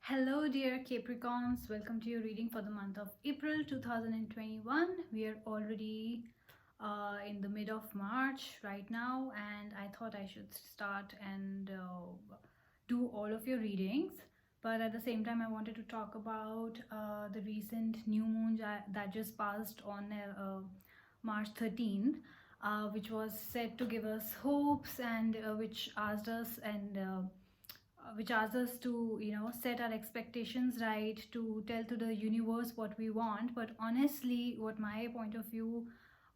Hello, dear Capricorns. Welcome to your reading for the month of April 2021. We are already in the mid of March right now, and I thought I should start and do all of your readings. But at the same time, I wanted to talk about the recent new moon that just passed on March 13th. Which was said to give us hopes and which asks us to set our expectations right, to tell to the universe what we want. But honestly, what my point of view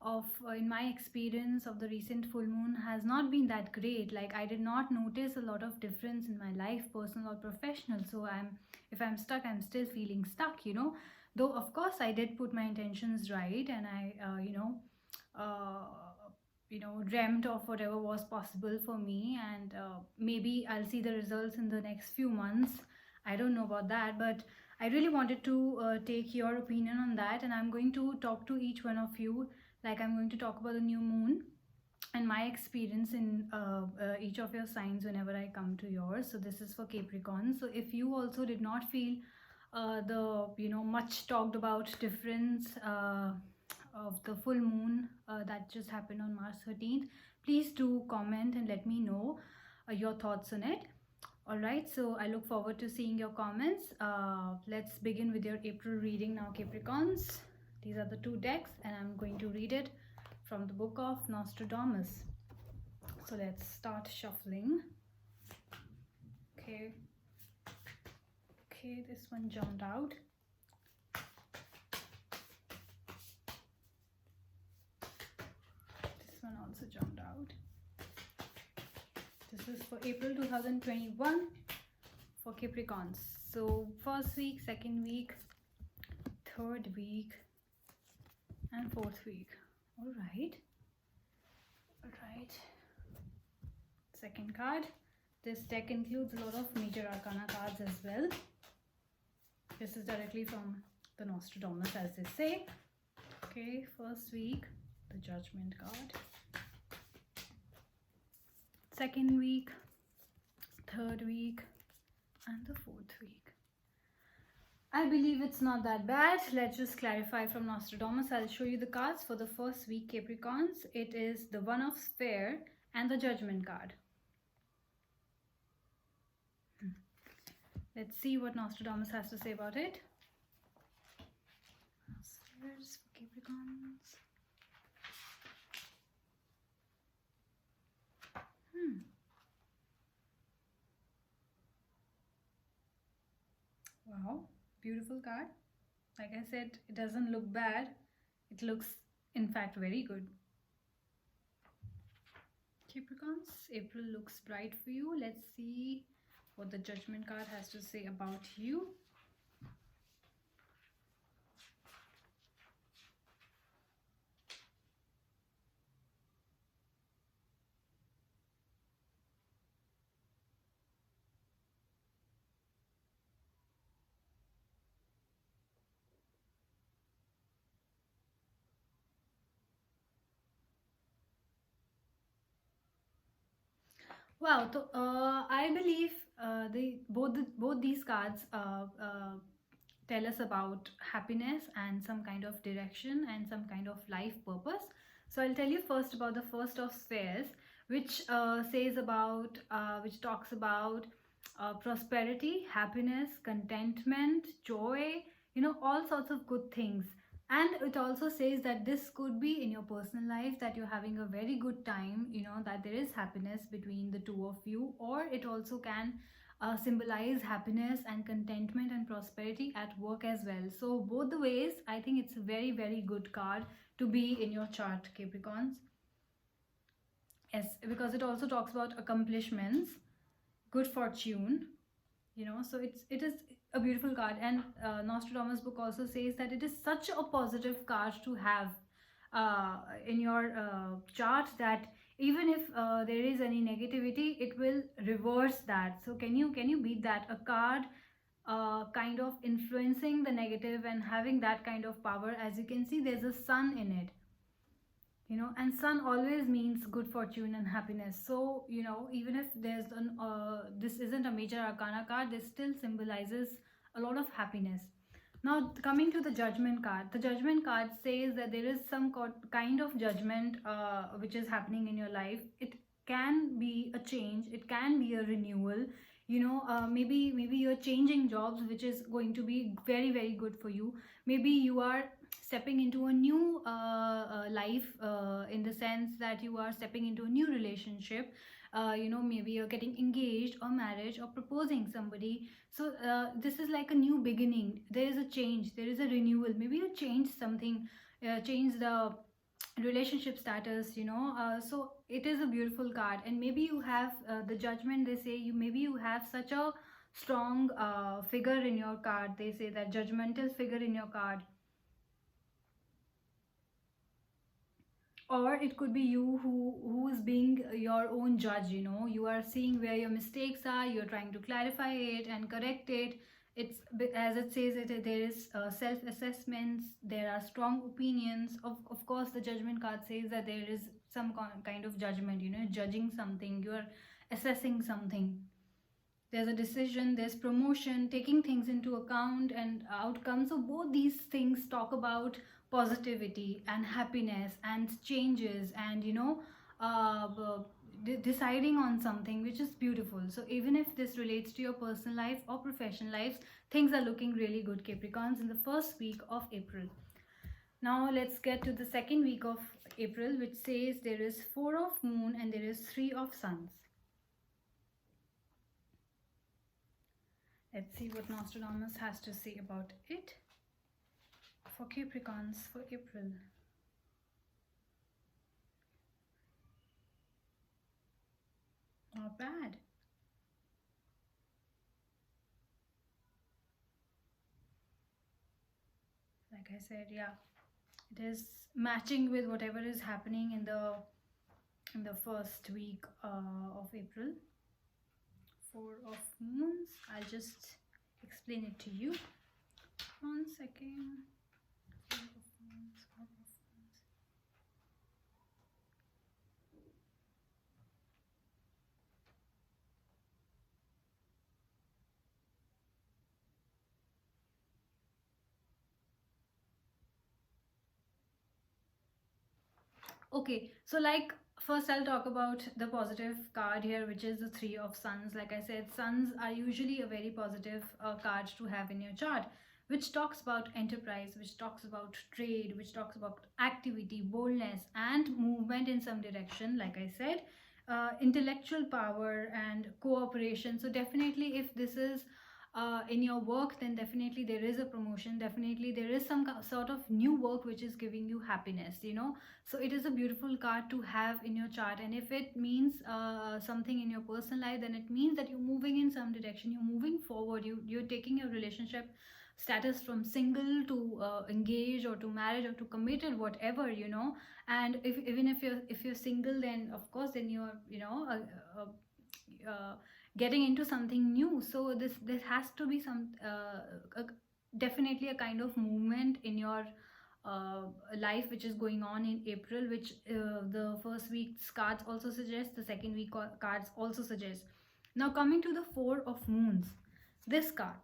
of in my experience of the recent full moon has not been that great. Like, I did not notice a lot of difference in my life, personal or professional. So if I'm stuck, I'm still feeling stuck. Though of course I did put my intentions right, and I uh, dreamt of whatever was possible for me, and maybe I'll see the results in the next few months. I don't know about that, but I really wanted to take your opinion on that, and I'm going to talk to each one of you. Like, I'm going to talk about the new moon and my experience in each of your signs whenever I come to yours. So this is for Capricorn. So if you also did not feel the much talked about difference of the full moon that just happened on March 13th, please do comment and let me know your thoughts on it. All right, so I look forward to seeing your comments. Let's begin with your April reading now, Capricorns. These are the two decks, and I'm going to read it from the book of Nostradamus. So let's start shuffling. Okay, this one jumped out. This one also jumped out. This is for April 2021 for Capricorns. So first week, second week, third week, and fourth week. All right. Second card. This deck includes a lot of major arcana cards as well. This is directly from the Nostradamus, as they say. Okay, first week, the Judgment card. Second week, third week, and the fourth week. I believe it's not that bad. Let's just clarify from Nostradamus. I'll show you the cards for the first week, Capricorns. It is the One of Sphere and the Judgment card. Let's see what Nostradamus has to say about it. Spheres for Capricorns. Wow, beautiful card. Like I said, it doesn't look bad. It looks, in fact, very good. Capricorns, April looks bright for you. Let's see what the Judgment card has to say about you. Wow, so I believe both these cards tell us about happiness and some kind of direction and some kind of life purpose. So I'll tell you first about the first of spheres, which which talks about prosperity, happiness, contentment, joy, all sorts of good things. And it also says that this could be in your personal life, that you're having a very good time, that there is happiness between the two of you. Or it also can symbolize happiness and contentment and prosperity at work as well. So both the ways, I think it's a very, very good card to be in your chart, Capricorns. Yes, because it also talks about accomplishments, good fortune, so it is a beautiful card. And Nostradamus book also says that it is such a positive card to have in your chart, that even if there is any negativity, it will reverse that. So can you beat that? A card kind of influencing the negative and having that kind of power. As you can see, there's a sun in it. And sun always means good fortune and happiness. So even if there's this isn't a major arcana card, this still symbolizes a lot of happiness. Now, coming to the judgment card, the judgment card says that there is some kind of judgment which is happening in your life. It can be a change, it can be a renewal. Maybe you're changing jobs, which is going to be very, very good for you. Maybe you are stepping into a new life, in the sense that you are stepping into a new relationship. Maybe you're getting engaged or marriage or proposing somebody. So this is like a new beginning. There is a change, there is a renewal. Maybe you change something, change the relationship status. So it is a beautiful card. And maybe you have the judgment. They say maybe you have such a strong figure in your card. They say that judgmental figure in your card, or it could be you who is being your own judge. You are seeing where your mistakes are, you're trying to clarify it and correct it. It's, as it says, there is self assessments, there are strong opinions. Of course, the judgment card says that there is some kind of judgment. Judging something, you're assessing something. There's a decision, there's promotion, taking things into account and outcomes. So both these things talk about positivity and happiness and changes, and deciding on something, which is beautiful. So even if this relates to your personal life or professional lives, things are looking really good, Capricorns, in the first week of April. Now let's get to the second week of April, which says there is 4 of moon and there is 3 of suns. Let's see what Nostradamus has to say about it for Capricorns for April. Not bad. Like I said, yeah, it is matching with whatever is happening in the first week of April. 4 of moons. I'll just explain it to you. 1 second. 4 of moons, 4 of moons. Okay, so like, first I'll talk about the positive card here, which is the 3 of suns. Like I said, suns are usually a very positive card to have in your chart, which talks about enterprise, which talks about trade, which talks about activity, boldness, and movement in some direction. Like I said, intellectual power and cooperation. So definitely, if this is in your work, then definitely there is a promotion, definitely there is some sort of new work which is giving you happiness. So it is a beautiful card to have in your chart. And if it means something in your personal life, then it means that you're moving in some direction, you're moving forward, you're taking your relationship status from single to engaged, or to marriage, or to committed, whatever. And even if you're single, then of course, then you're getting into something new. So this has to be some definitely a kind of movement in your life which is going on in April, which the first week's cards also suggest, the second week cards also suggest. Now coming to the 4 of moons, this card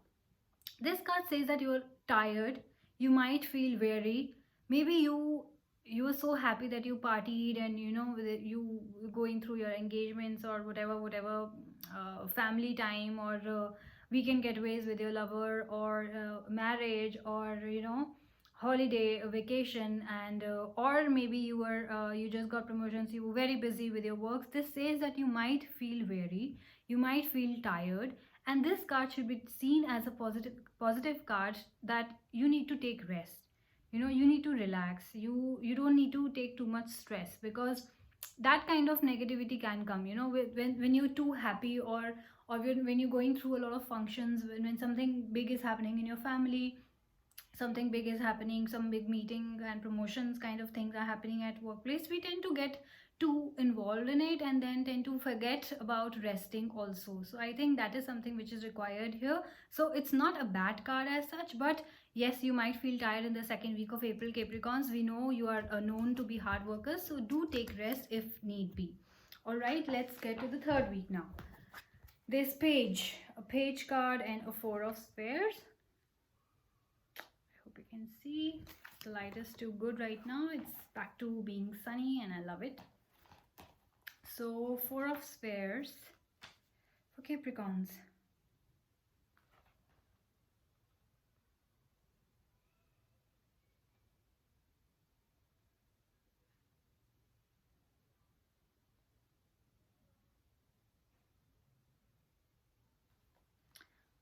says that you're tired, you might feel weary. Maybe you were so happy that you partied, and you going through your engagements or whatever family time, or weekend getaways with your lover, or marriage, or holiday, vacation, and or maybe you just got promotions, you were very busy with your work. This says that you might feel weary, you might feel tired, and this card should be seen as a positive card, that you need to take rest. You need to relax, you don't need to take too much stress, because that kind of negativity can come, when you're too happy, or when you're going through a lot of functions, when something big is happening in your family, something big is happening, some big meeting and promotions kind of things are happening at workplace, we tend to get too involved in it and then tend to forget about resting also. So I think that is something which is required here. So it's not a bad card as such, but yes, you might feel tired in the second week of April, Capricorns. We know you are known to be hard workers, so do take rest if need be. All right, let's get to the third week now. This page, a page card and a four of spears. I hope you can see. The light is too good right now. It's back to being sunny and I love it. So four of spears for Capricorns.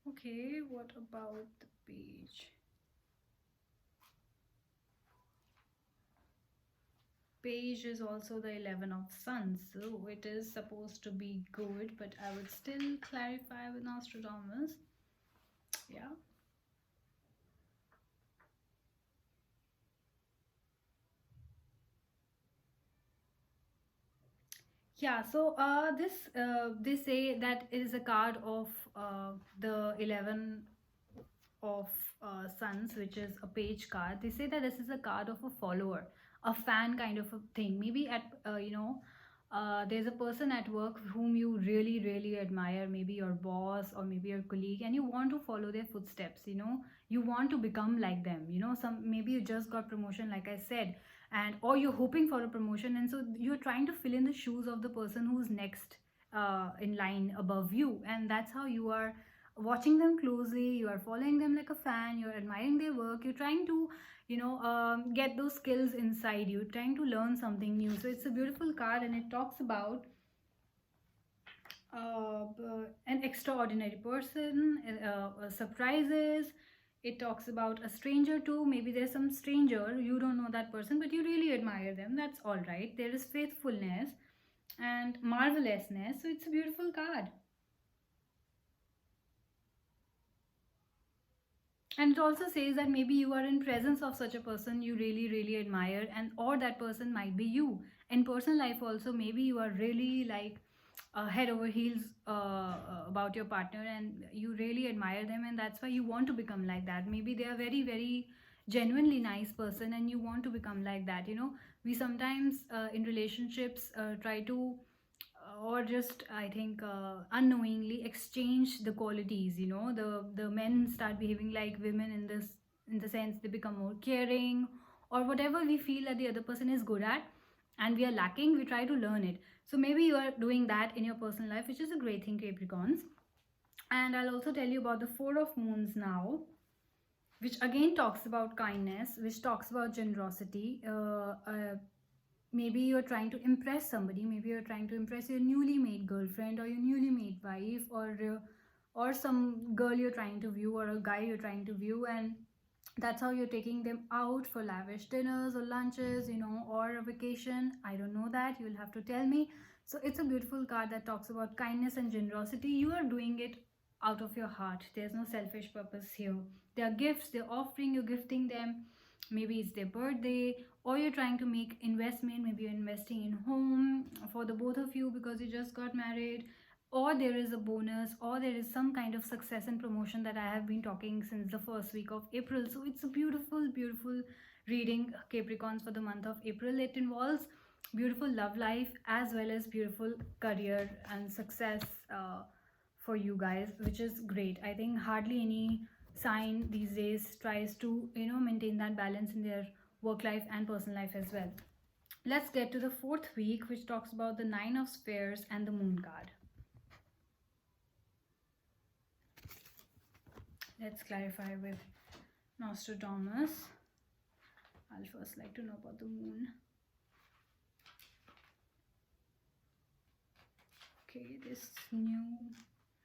Okay, what about the page? Page is also the 11 of Suns, so it is supposed to be good, but I would still clarify with Nostradamus. Yeah. Yeah, so they say that it is a card of the 11 of Suns, which is a page card. They say that this is a card of a follower, a fan kind of a thing. Maybe at there's a person at work whom you really really admire, maybe your boss or maybe your colleague, and you want to follow their footsteps. You want to become like them. Some maybe you just got promotion, like I said, and or you're hoping for a promotion, and so you're trying to fill in the shoes of the person who's next in line above you, and that's how you are watching them closely, you are following them like a fan, you're admiring their work, you're trying to get those skills inside you, trying to learn something new. So it's a beautiful card and it talks about an extraordinary person, surprises. It talks about a stranger too. Maybe there's some stranger, you don't know that person, but you really admire them. That's all right. There is faithfulness and marvelousness. So it's a beautiful card. And it also says that maybe you are in presence of such a person you really really admire, and or that person might be you in personal life also. Maybe you are really like head over heels about your partner and you really admire them, and that's why you want to become like that. Maybe they are very very genuinely nice person and you want to become like that. We sometimes in relationships try to or just I think unknowingly exchange the qualities. The men start behaving like women in the sense they become more caring, or whatever we feel that the other person is good at and we are lacking, we try to learn it. So maybe you are doing that in your personal life, which is a great thing, Capricorns. And I'll also tell you about the four of moons now, which again talks about kindness, which talks about generosity. Maybe you're trying to impress somebody, maybe you're trying to impress your newly made girlfriend or your newly made wife, or some girl you're trying to view or a guy you're trying to view, and that's how you're taking them out for lavish dinners or lunches, or a vacation. I don't know that, you'll have to tell me. So it's a beautiful card that talks about kindness and generosity. You are doing it out of your heart. There's no selfish purpose here. There are gifts, they're offering, you're gifting them. Maybe it's their birthday, or you're trying to make investment. Maybe you're investing in home for the both of you because you just got married, or there is a bonus, or there is some kind of success and promotion that I have been talking since the first week of April. So it's a beautiful beautiful reading, Capricorns, for the month of April. It involves beautiful love life as well as beautiful career and success for you guys, which is great. I think hardly any sign these days tries to maintain that balance in their work life and personal life as well. Let's get to the fourth week, which talks about the Nine of Spears and the Moon card. Let's clarify with Nostradamus. I'll first like to know about the moon. Okay, this new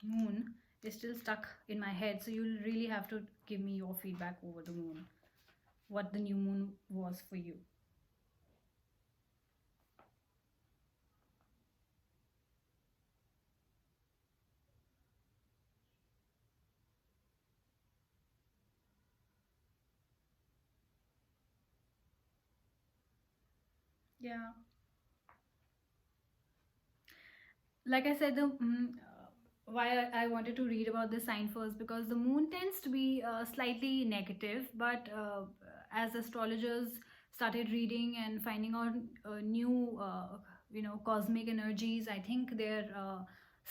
moon is still stuck in my head, so you'll really have to give me your feedback over the moon, what the new moon was for you. Yeah. like I said, why I wanted to read about this sign first, because the moon tends to be slightly negative, but as astrologers started reading and finding out new, cosmic energies, I think their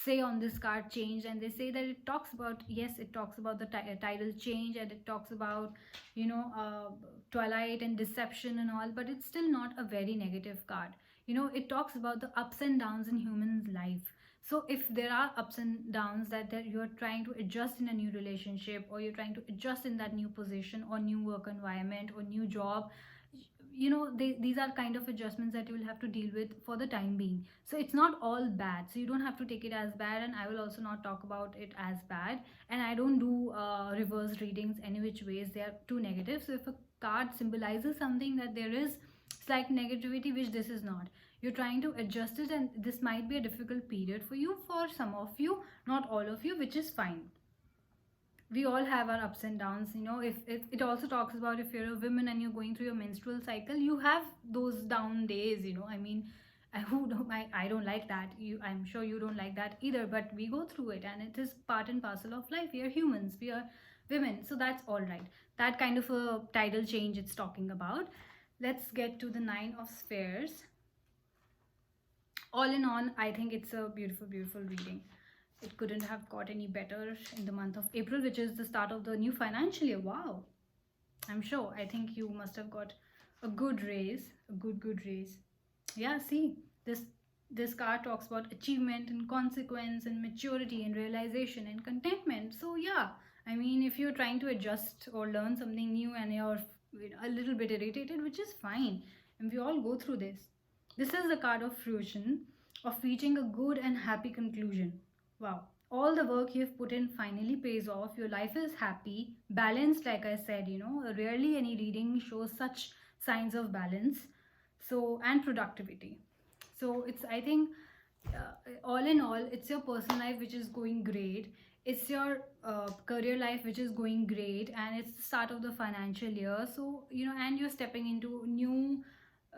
say on this card changed, and they say that it talks about, yes, it talks about the tidal change, and it talks about, twilight and deception and all, but it's still not a very negative card. It talks about the ups and downs in humans life. So if there are ups and downs that you're trying to adjust in a new relationship, or you're trying to adjust in that new position or new work environment or new job, these are kind of adjustments that you will have to deal with for the time being. So it's not all bad, so you don't have to take it as bad, and I will also not talk about it as bad. And I don't do reverse readings any which ways they are too negative. So if a card symbolizes something that there is slight negativity, which this is not, you're trying to adjust it, and this might be a difficult period for you, for some of you, not all of you, which is fine. We all have our ups and downs. If it also talks about, if you're a woman and you're going through your menstrual cycle, you have those down days. I mean, I don't like that. I'm sure you don't like that either, but we go through it, and it is part and parcel of life. We are humans, we are women, so that's all right. That kind of a tidal change it's talking about. Let's get to the Nine of Spheres. All in all, I think it's a beautiful, beautiful reading. It couldn't have got any better in the month of April, which is the start of the new financial year. Wow. I'm sure. I think you must have got a good raise, a good raise. Yeah, see, this card talks about achievement and consequence and maturity and realization and contentment. So yeah, I mean, if you're trying to adjust or learn something new and you're a little bit irritated, which is fine, and we all go through this. This is the card of fruition, of reaching a good and happy conclusion. Wow. All the work you've put in finally pays off. Your life is happy, balanced, like I said. Rarely any reading shows such signs of balance. So, and productivity. So, I think, all in all, it's your personal life which is going great. It's your career life which is going great, and it's the start of the financial year. So, and you're stepping into new.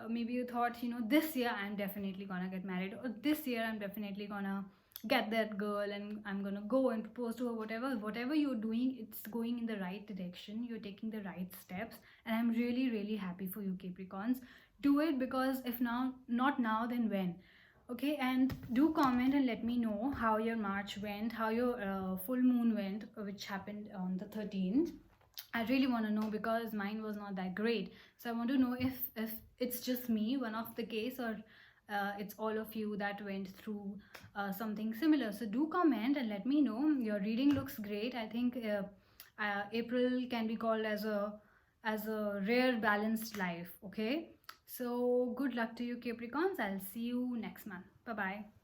Maybe you thought, this year I'm definitely gonna get married, or this year I'm definitely gonna get that girl and I'm gonna go and propose to her. Whatever you're doing, it's going in the right direction. You're taking the right steps, and I'm really, really happy for you, Capricorns. Do it, because if now, not now, then when? Okay, and do comment and let me know how your March went, how your full moon went, which happened on the 13th. I really want to know, because mine was not that great. So I want to know if it's just me, one of the case, or it's all of you that went through something similar. So do comment and let me know. Your reading looks great. I think April can be called as a rare balanced life. Okay, so good luck to you, Capricorns. I'll see you next month. Bye bye.